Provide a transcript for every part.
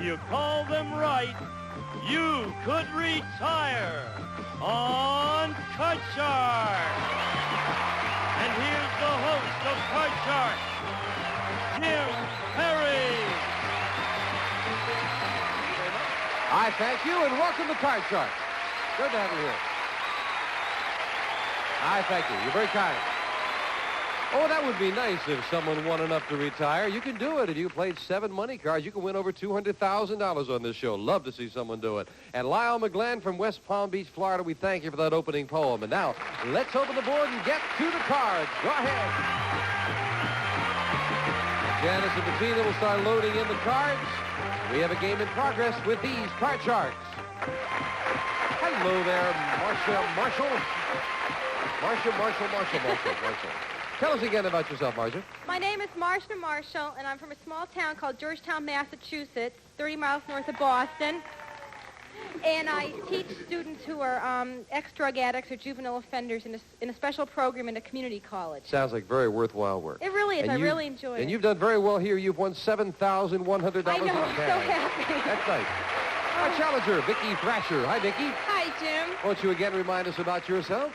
you call them right, you could retire on Card Shark. And here's the host of Card Shark, Jim Perry. I thank you and welcome to Card Shark. Good to have you here. I thank you. You're very kind. Oh, that would be nice if someone won enough to retire. You can do it. If you played 7 money cards, you can win over $200,000 on this show. Love to see someone do it. And Lyle McGlenn from West Palm Beach, Florida, we thank you for that opening poem. And now, let's open the board and get to the cards. Go ahead. Janice and Bettina will start loading in the cards. We have a game in progress with these Card Sharks. Hello there, Marcia. Marcia. Tell us again about yourself, Marcia. My name is Marcia Marshall, and I'm from a small town called Georgetown, Massachusetts, 30 miles north of Boston. And I teach students who are ex-drug addicts or juvenile offenders in a special program in a community college. Sounds like very worthwhile work. It really is. I really enjoy it. And you've done very well here. You've won $7,100 in cash. I know. I'm so happy. That's nice. Our challenger, Vickie Thrasher. Hi, Vickie. Hi, Jim. Won't you again remind us about yourself?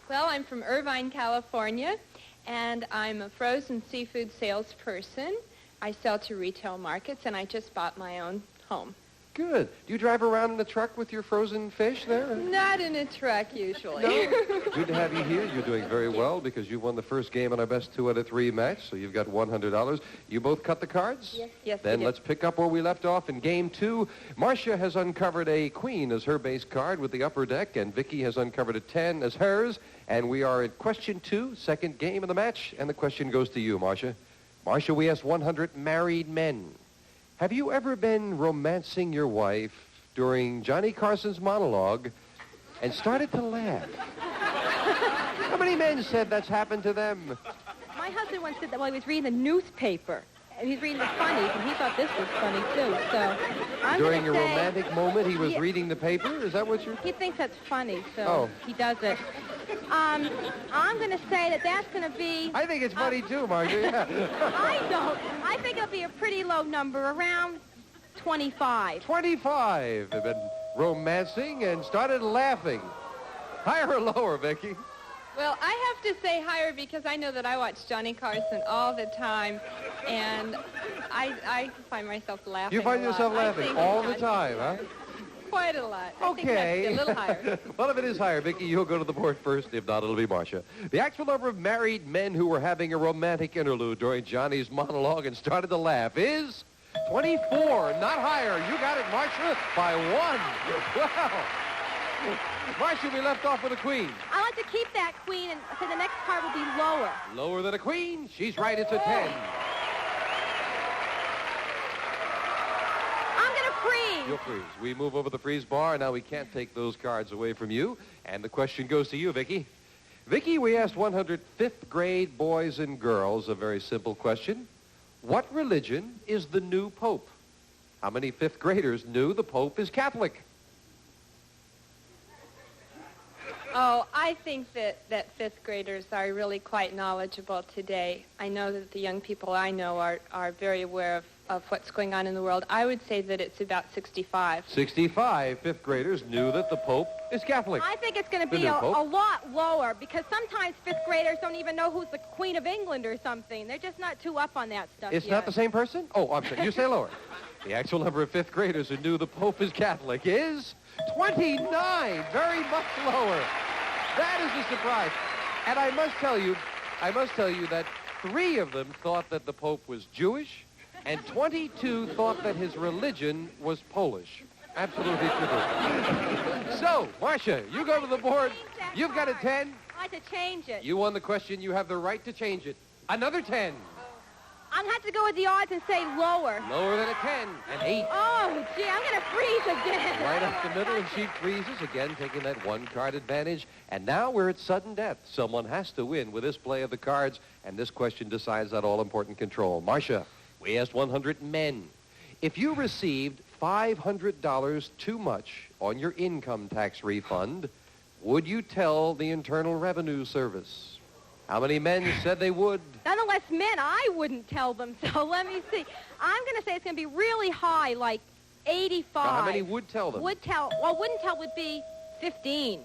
Well, I'm from Irvine, California, and I'm a frozen seafood salesperson. I sell to retail markets, and I just bought my own home. Good. Do you drive around in a truck with your frozen fish there? Not in a truck, usually. No. Good to have you here. You're doing very well because you won the first game in our best 2 out of 3 match, so you've got $100. You both cut the cards? Yes. Then let's pick up where we left off in game 2. Marcia has uncovered a queen as her base card with the upper deck, and Vickie has uncovered a 10 as hers. And we are at question 2, second game of the match, and the question goes to you, Marcia. Marcia, we asked 100 married men. Have you ever been romancing your wife during Johnny Carson's monologue and started to laugh? How many men said that's happened to them? My husband once said that while he was reading the newspaper. And he was reading the funnies, and he thought this was funny, too. So I'm During a say, romantic moment, he was reading the paper? Is that what you're... He thinks that's funny, so he does it. I'm going to say that that's going to be... I think it's funny, too, Marcia. Yeah. I don't. I think it'll be a pretty low number, around 25. 25 have been romancing and started laughing. Higher or lower, Vickie? Well, I have to say higher because I know that I watch Johnny Carson all the time, and I find myself laughing. You find yourself laughing all the time, huh? Quite a lot. Okay. I think that's a little higher. Well, if it is higher, Vickie, you'll go to the board first. If not, it'll be Marcia. The actual number of married men who were having a romantic interlude during Johnny's monologue and started to laugh is 24, not higher. You got it, Marcia, by 1. Wow. Marcia, we left off with a queen. I like to keep that queen and say the next card will be lower. Lower than a queen? She's right, it's a 10. I'm going to freeze. You'll freeze. We move over the freeze bar. Now we can't take those cards away from you. And the question goes to you, Vickie. Vickie, we asked 100 fifth grade boys and girls a very simple question. What religion is the new pope? How many fifth graders knew the pope is Catholic? Oh, I think that fifth graders are really quite knowledgeable today. I know that the young people I know are very aware of what's going on in the world. I would say that it's about 65. 65 fifth graders knew that the Pope is Catholic. I think it's going to be a lot lower because sometimes fifth graders don't even know who's the Queen of England or something. They're just not too up on that stuff It's yet. not the same person? Oh, I'm sorry. You say lower. The actual number of fifth graders who knew the Pope is Catholic is 29. Very much lower. That is a surprise. And I must tell you that 3 of them thought that the Pope was Jewish, and 22 thought that his religion was Polish. Absolutely true. So, Marcia, you go to the board. You've got a 10. I like to change it. You won the question. You have the right to change it. Another 10. I'm going to have to go with the odds and say lower. Lower than a 10. An 8. Oh, gee, I'm going to freeze again. Right up the middle, and she freezes, again taking that 1-card advantage. And now we're at sudden death. Someone has to win with this play of the cards, and this question decides that all-important control. Marcia, we asked 100 men. If you received $500 too much on your income tax refund, would you tell the Internal Revenue Service? How many men said they would? Nonetheless, men, I wouldn't tell them. So let me see. I'm going to say it's going to be really high, like 85. Now, how many would tell them? Wouldn't tell would be 15.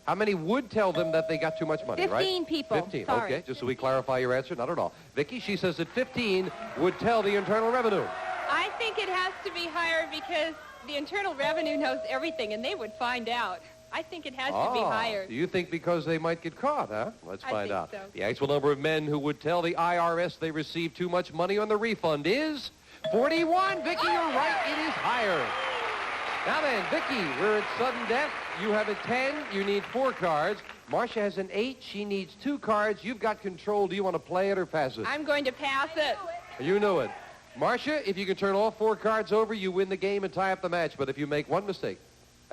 How many would tell them that they got too much money, 15 right? 15 people. 15, Sorry. okay. Just so we clarify your answer, not at all. Vickie, she says that 15 would tell the Internal Revenue. I think it has to be higher because the Internal Revenue knows everything, and they would find out. I think it has to be higher. Do you think because they might get caught, huh? Let's find out. So. The actual number of men who would tell the IRS they received too much money on the refund is 41. Vickie, you're right. It is higher. Now then, Vickie, we're at sudden death. You have a 10. You need 4 cards. Marcia has an 8. She needs 2 cards. You've got control. Do you want to play it or pass it? I'm going to pass it. You know it. Marcia, if you can turn all 4 cards over, you win the game and tie up the match. But if you make one mistake,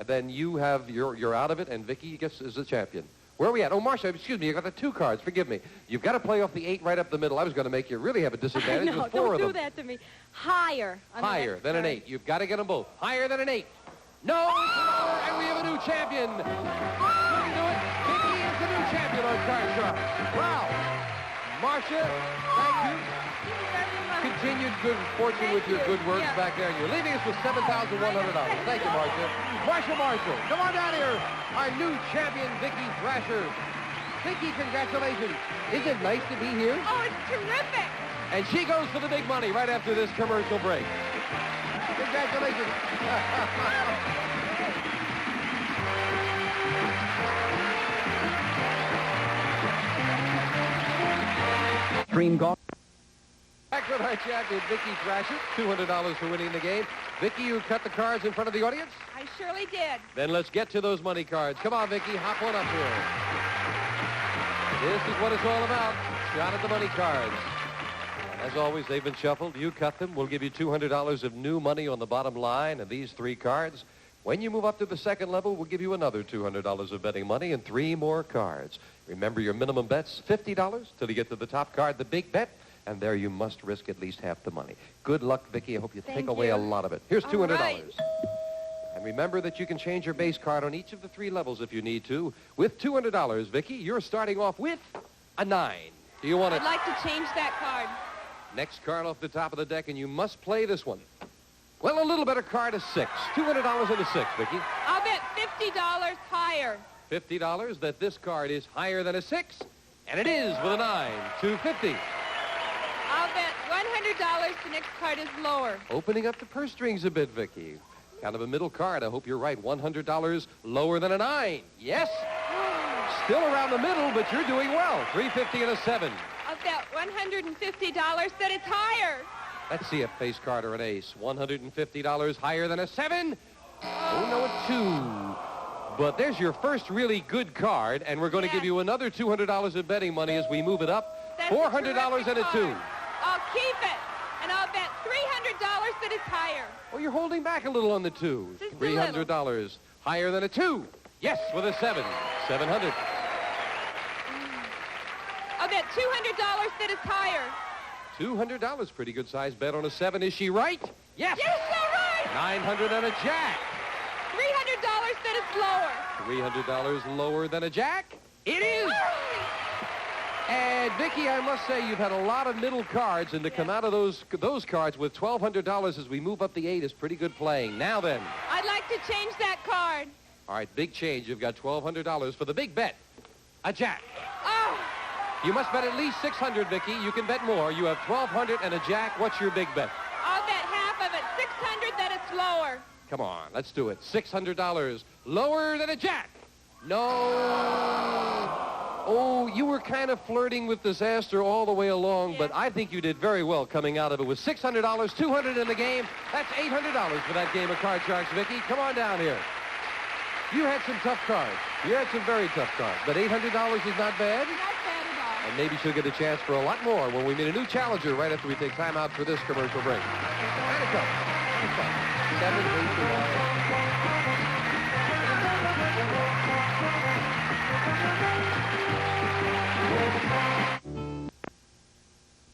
then you're out of it, and Vickie is the champion. Where are we at? Oh, Marcia, excuse me, you got the 2 cards. Forgive me. You've got to play off the 8 right up the middle. I was going to make you really have a disadvantage with 4 of them. Don't do that to me. Higher. Higher than an 8. You've got to get them both. Higher than an 8. No, it's lower, and we have a new champion. Couldn't do it. Vickie is the new champion on Card Shark. Wow. Marcia, thank you. Continued good fortune with your good works back there. You're leaving us with $7,100. Thank you, Marcia. Marcia Marshall, come on down here. Our new champion, Vickie Thrasher. Vickie, congratulations. Isn't it nice to be here? Oh, it's terrific. And she goes for the big money right after this commercial break. Congratulations. Stream golf. Back with our champion, Vickie Thrasher. $200 for winning the game. Vickie, you cut the cards in front of the audience? I surely did. Then let's get to those money cards. Come on, Vickie, hop on up here. This is what it's all about. Shot at the money cards. As always, they've been shuffled. You cut them. We'll give you $200 of new money on the bottom line and these 3 cards. When you move up to the second level, we'll give you another $200 of betting money and 3 more cards. Remember, your minimum bet's $50 till you get to the top card, the big bet, and there you must risk at least half the money. Good luck, Vickie. I hope you take away a lot of it. Here's $200. Right. And remember that you can change your base card on each of the 3 levels if you need to. With $200, Vickie, you're starting off with a 9. Do you want I'd like to change that card. Next card off the top of the deck, and you must play this one. Well, a little better card is 6. $200 and a 6, Vickie. I'll bet $50 higher. $50 that this card is higher than a 6, and it is with a 9. $250. I'll bet $100 the next card is lower. Opening up the purse strings a bit, Vickie. Kind of a middle card. I hope you're right. $100 lower than a 9. Yes. Still around the middle, but you're doing well. $350 and a 7. I'll bet $150 that it's higher. Let's see a face card or an ace. $150 higher than a 7. Oh, no, a 2. But there's your first really good card, and we're going to give you another $200 of betting money as we move it up. That's $400 and a 2. I'll keep it, and I'll bet $300 that it's higher. Well, you're holding back a little on the 2. Just a $300 higher than a 2. Yes, with a 7. $700. I'll bet $200 that it's higher. $200. Pretty good size bet on a 7. Is she right? Yes. Yes, all right. $900 and a jack. $300 that it's lower. $300 lower than a jack. It is. And, Vickie, I must say you've had a lot of middle cards, and to come out of those cards with $1,200 as we move up the 8 is pretty good playing. Now then. I'd like to change that card. All right, big change. You've got $1,200 for the big bet. A jack. Oh, You must bet at least $600, Vickie. You can bet more. You have $1,200 and a jack. What's your big bet? I'll bet half of it. $600 that it's lower. Come on, let's do it. $600. Lower than a jack. No. Oh, you were kind of flirting with disaster all the way along, but I think you did very well coming out of it with $600, $200 in the game. That's $800 for that game of Card Sharks, Vickie. Come on down here. You had some tough cards. You had some very tough cards, but $800 is not bad. Not bad at all. And maybe she'll get a chance for a lot more when we meet a new challenger right after we take time out for this commercial break. And it comes. 7, 8, 9.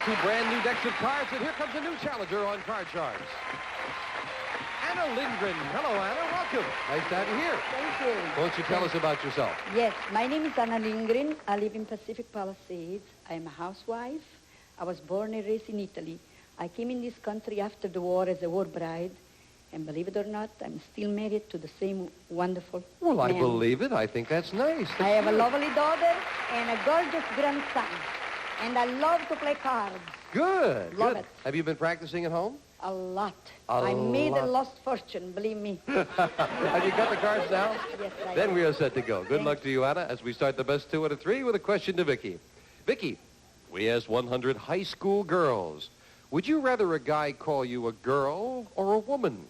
Two brand new decks of cards, and here comes a new challenger on Card Sharks. Anna Lindgren. Hello, Anna. Welcome. Nice to have you here. Thank you. Won't you tell us about yourself? Yes, my name is Anna Lindgren. I live in Pacific Palisades. I'm a housewife. I was born and raised in Italy. I came in this country after the war as a war bride, And believe it or not, I'm still married to the same wonderful Well, I man. believe it. I think that's nice. I have a lovely daughter and a gorgeous grandson. And I love to play cards. Good. Love good. it. Have you been practicing at home? A lot. A I made a lot. lost fortune, believe me. Have you got the cards down? Yes, I Then have. we are set to go. Good Thank luck to you, Anna, as we start the best 2 out of 3 with a question to Vickie. Vickie, we asked 100 high school girls, would you rather a guy call you a girl or a woman?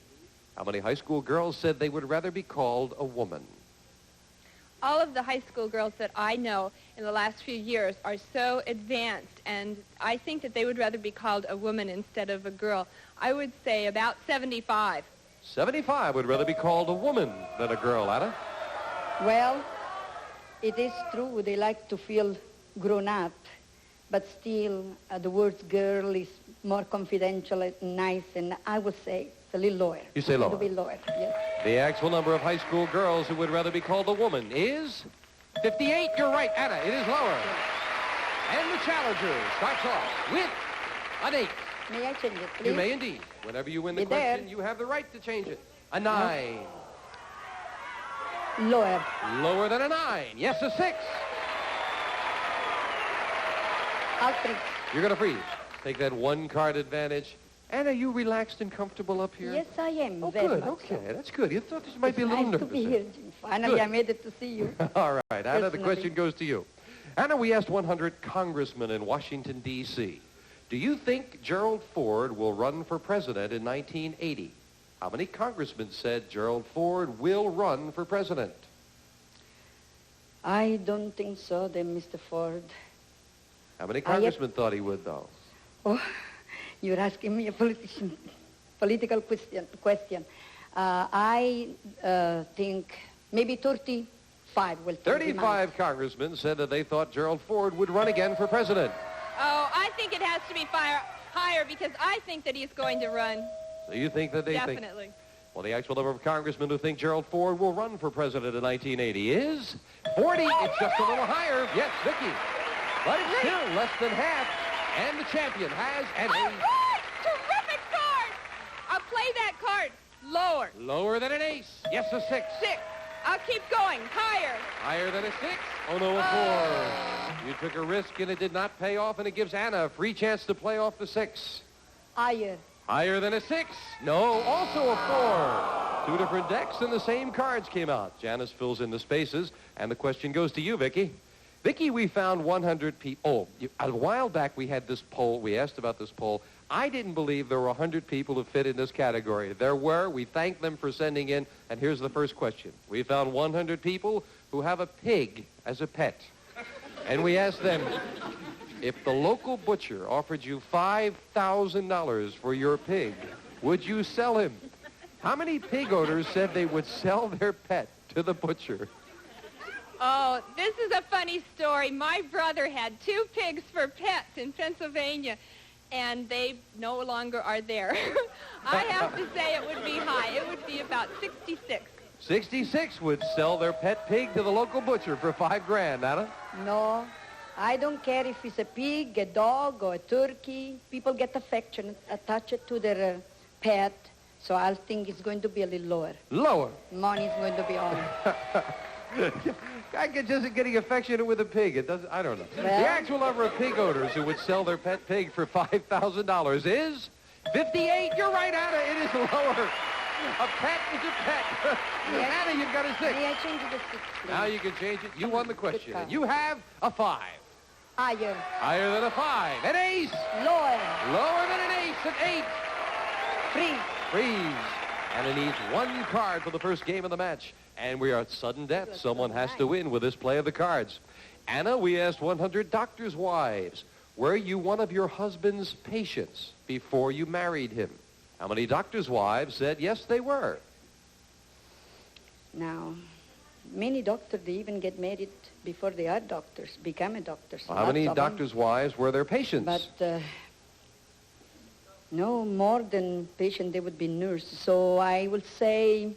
How many high school girls said they would rather be called a woman? All of the high school girls that I know in the last few years are so advanced, and I think that they would rather be called a woman instead of a girl. I would say about 75. 75 would rather be called a woman than a girl, Anna. Well, it is true. They like to feel grown up. But still, the word girl is more confidential and nice, and I would say it's a little lower. You say lower. A little bit lower, yes. The actual number of high school girls who would rather be called a woman is 58. You're right, Anna. It is lower. And the challenger starts off with an 8. May I change it, please? You may indeed. Whenever you win the Be there. question, you have the right to change it. A 9. Lower. Lower than a 9. Yes, a 6. I'll freeze. You're going to freeze. Take that 1 card advantage. Anna, you relaxed and comfortable up here? Yes, I am. Oh, very good. much Okay, so. that's good. You thought this might be a little Nice nervous. to be here, Jim. Finally, Good. I made it to see you. All right, Anna, the Personally. question goes to you. Anna, we asked 100 congressmen in Washington, D.C. Do you think Gerald Ford will run for president in 1980? How many congressmen said Gerald Ford will run for president? I don't think so, then, Mr. Ford. How many congressmen thought he would, though? Oh, you're asking me a political question. I think maybe 35 will be 35 congressmen said that they thought Gerald Ford would run again for president. Oh, I think it has to be higher because I think that he's going to run. So you think that they think... Definitely. Well, the actual number of congressmen who think Gerald Ford will run for president in 1980 is 40. It's just a little higher. Yes, Vickie. But it's still less than half. And the champion has an Oh, 8. terrific card! I'll play that card. Lower. Lower than an ace. Yes, a 6. 6. I'll keep going. Higher. Higher than a 6. Oh, no, a 4. You took a risk, and it did not pay off, and it gives Anna a free chance to play off the 6. higher. Higher than a 6. No, also a 4. 2 different decks, and the same cards came out. Janice fills in the spaces, and the question goes to you, Vickie. Vickie, we found 100 people. Oh, a while back we had this poll. We asked about this poll. I didn't believe there were 100 people who fit in this category. There were. We thank them for sending in. And here's the first question. We found 100 people who have a pig as a pet. And we asked them, if the local butcher offered you $5,000 for your pig, would you sell him? How many pig owners said they would sell their pet to the butcher? Oh, this is a funny story. My brother had 2 pigs for pets in Pennsylvania, and they no longer are there. I have to say it would be high. It would be about 66. 66 would sell their pet pig to the local butcher for $5,000, Anna. No, I don't care if it's a pig, a dog, or a turkey. People get affection attached to their pet, so I think it's going to be a little lower. Lower. Money's going to be on. I get just getting affectionate with a pig. It doesn't. I don't know. Well- The actual number of pig owners who would sell their pet pig for $5,000 is 58. You're right, Anna. It is lower. A pet is a pet. Anna, you've got a 6. May I change it to 6, please? Now you can change it. You won the question. call. And you have a 5. Higher. Higher than a 5. An ace. Lower. Lower than an ace. An 8. Freeze. Freeze. And it needs 1 card for the first game of the match. And we are at sudden death. Someone has to win with this play of the cards. Anna, we asked 100 doctors' wives, were you one of your husband's patients before you married him? How many doctors' wives said yes, they were? Now, many doctors, they even get married before they are doctors, become a doctor. Well, how many Lots of them. doctors' wives were their patients? But no more than patient, they would be nurse. So I would say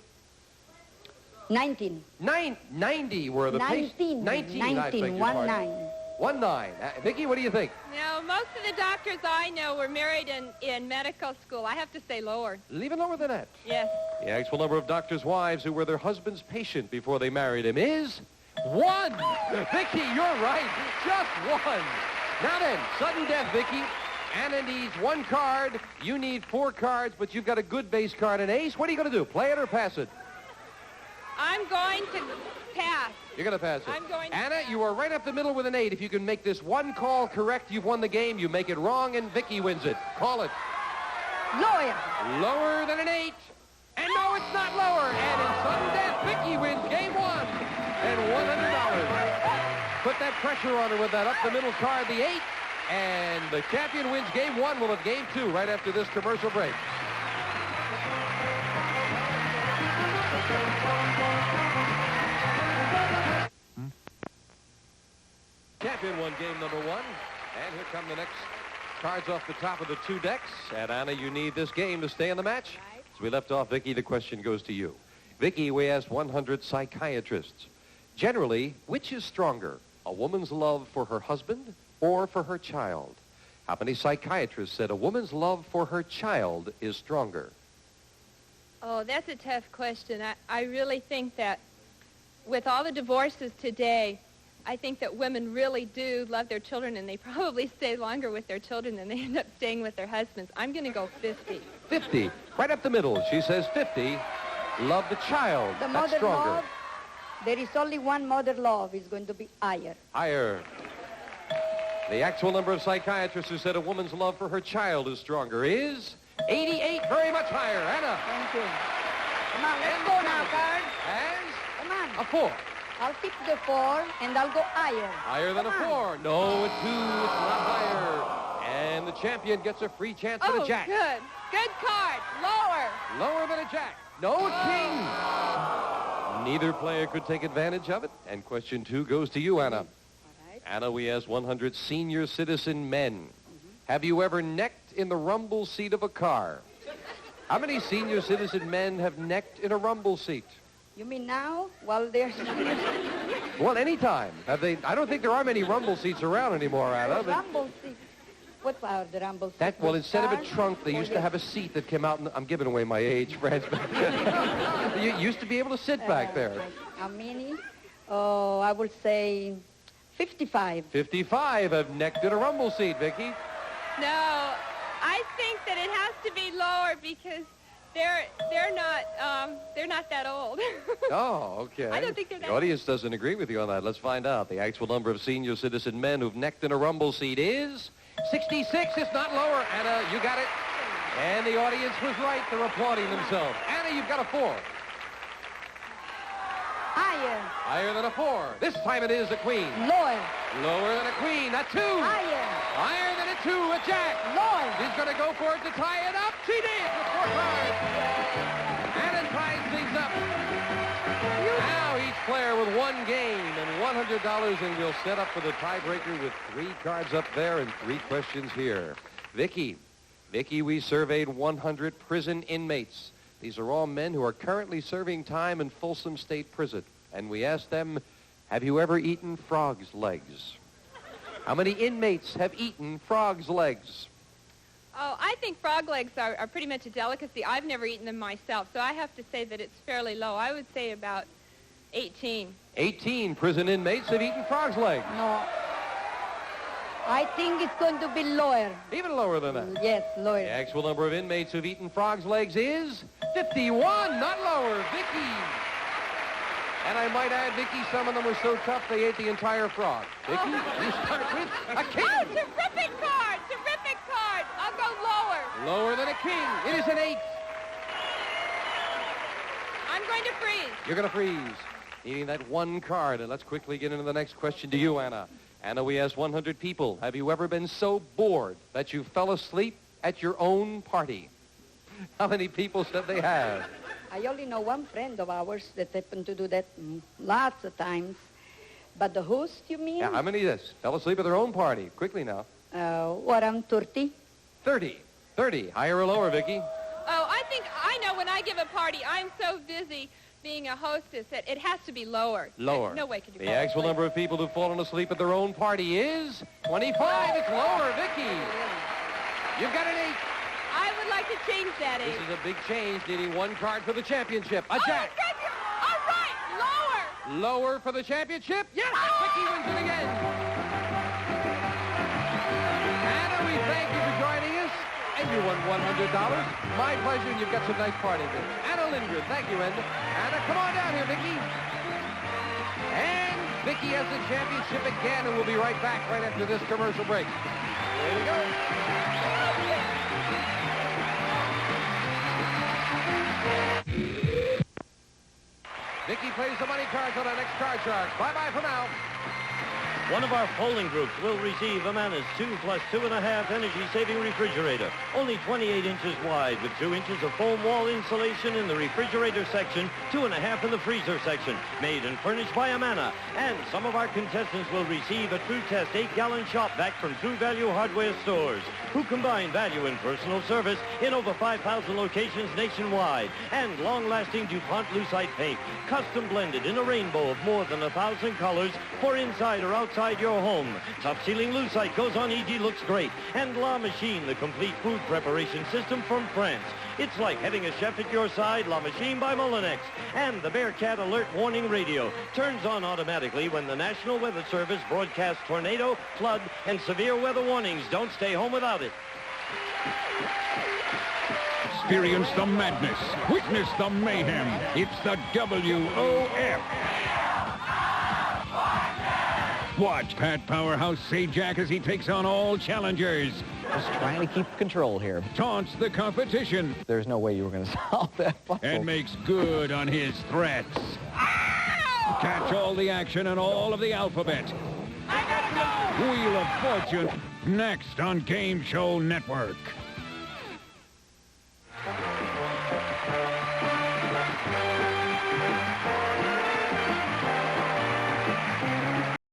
19. 90 were the patients. 19. 19, I beg your 1 pardon. 9. 1-9. Vickie, what do you think? No, most of the doctors I know were married in medical school. I have to say lower. Even lower than that. Yes. The actual number of doctors' wives who were their husband's patient before they married him is 1. Vickie, you're right. Just 1. Now then, sudden death, Vickie. Anna needs 1 card. You need 4 cards, but you've got a good base card, an ace. What are you going to do? Play it or pass it? I'm going to pass. You're going to pass it. I'm going to Anna, pass. you are right up the middle with an 8. If you can make this 1 call correct, you've won the game. You make it wrong, and Vickie wins it. Call it. Lower. Lower than an 8. And no, it's not lower. And in sudden death, Vickie wins game 1 and $100. Put that pressure on her with that up-the-middle card, the 8. And the champion wins game 1. We'll have game 2 right after this commercial break. Champion won game number 1. And here come the next cards off the top of the 2 decks. And Anna, you need this game to stay in the match. Right. As we left off, Vickie, the question goes to you. Vickie, we asked 100 psychiatrists. Generally, which is stronger, a woman's love for her husband or for her child? How many psychiatrists said a woman's love for her child is stronger? Oh, that's a tough question. I really think that with all the divorces today, I think that women really do love their children, and they probably stay longer with their children than they end up staying with their husbands. I'm going to go 50. 50. Right up the middle. She says 50. Love the child. The That's mother stronger. love, there is only one mother love. Is going to be higher. Higher. The actual number of psychiatrists who said a woman's love for her child is stronger is 88. Very much higher. Anna. Thank you. Come on, let's go now, card. As Come on. a 4. I'll keep the 4, and I'll go higher. Higher than a 4. No, a 2. It's not higher. And the champion gets a free chance for Oh, the jack. good. Good card. Lower. Lower than a jack. No, a king. Neither player could take advantage of it. And question 2 goes to you, Anna. All right. Anna, we asked 100 senior citizen men. Have you ever necked in the rumble seat of a car? How many senior citizen men have necked in a rumble seat? You mean now? While there's Well, anytime. Have they? I don't think there are many rumble seats around anymore, Anna. But rumble seat. What are the rumble seats? well, instead of a Cars? trunk, they Oh, used to yes. have a seat that came out. I'm giving away my age, friends. But you used to be able to sit back there. How many? Oh, I would say 55. 55 have necked in a rumble seat, Vickie. No, I think that it has to be lower because they're not that old. Oh, okay. I don't think they're The that- audience doesn't agree with you on that. Let's find out. The actual number of senior citizen men who've necked in a rumble seat is 66. It's not lower. Anna, you got it. And the audience was right. They're applauding themselves. Anna, you've got a 4. Higher. Higher than a 4. This time it is a queen. Lower. Lower than a queen. A 2. Higher. Higher than a 2. A jack. Lower. She's going to go for it to tie it up. She did with 4 cards. Anna ties things up. Now each player with 1 game and $100, and we'll set up for the tiebreaker with 3 cards up there and 3 questions here. Vickie, we surveyed 100 prison inmates. These are all men who are currently serving time in Folsom State Prison. And we asked them, have you ever eaten frog's legs? How many inmates have eaten frog's legs? Oh, I think frog legs are pretty much a delicacy. I've never eaten them myself, so I have to say that it's fairly low. I would say about 18. 18 prison inmates have eaten frog's legs. No. I think it's going to be lower. Even lower than that. Yes, lower. The actual number of inmates who've eaten frog's legs is 51, not lower. Vickie. And I might add, Vickie, some of them were so tough they ate the entire frog. Vickie, you start with a king. Oh, terrific card! Terrific card! I'll go lower. Lower than a king. It is an 8. I'm going to freeze. You're going to freeze. Needing that 1 card. And let's quickly get into the next question to you, Anna. Anna, we asked 100 people, have you ever been so bored that you fell asleep at your own party? How many people said they have? I only know one friend of ours that happened to do that lots of times. But the host, you mean? Yeah, how many this? Fell asleep at their own party. Quickly now. Around 30. 30. 30. Higher or lower, Vickie? Oh, I think I know when I give a party, I'm so busy being a hostess, that it has to be lower. Lower. No way could you The go actual lower. number of people who've fallen asleep at their own party is 25. It's lower, Vickie. You've got an 8. I would like to change that This 8. is a big change, needing 1 card for the championship. A Oh, jack. thank you. All right, lower. Lower for the championship. Yes, Vickie wins it again. Anna, we thank you for joining us. And you won $100. My pleasure, and you've got some nice party goods. Anna Lindgren, thank you, Anna. Anna, come on down here, Vickie. And Vickie has the championship again, and we'll be right back right after this commercial break. Here we go. Vickie plays the money cards on our next card shark. Bye-bye for now. One of our polling groups will receive Amana's 2 plus 2.5 energy-saving refrigerator. Only 28 inches wide with 2 inches of foam wall insulation in the refrigerator section, 2.5 in the freezer section. Made and furnished by Amana. And some of our contestants will receive a True Test 8-gallon shop vac from True Value Hardware stores, who combine value and personal service in over 5,000 locations nationwide. And long-lasting DuPont Lucite paint, custom blended in a rainbow of more than 1,000 colors for inside or outside your home. Top Sealing Lucite goes on easy, looks great. And La Machine, the complete food preparation system from France. It's like having a chef at your side. La Machine by Molinex. And the Bearcat Alert Warning Radio turns on automatically when the National Weather Service broadcasts tornado, flood, and severe weather warnings. Don't stay home without it. Experience the madness. Witness the mayhem. It's the WOF. Watch Pat Powerhouse Sajak as he takes on all challengers. Just trying to keep control here. Taunts the competition There's no way you were going to solve that puzzle. and makes good on his threats. Catch all the action and all of the alphabet. Wheel of Fortune, next on Game Show Network.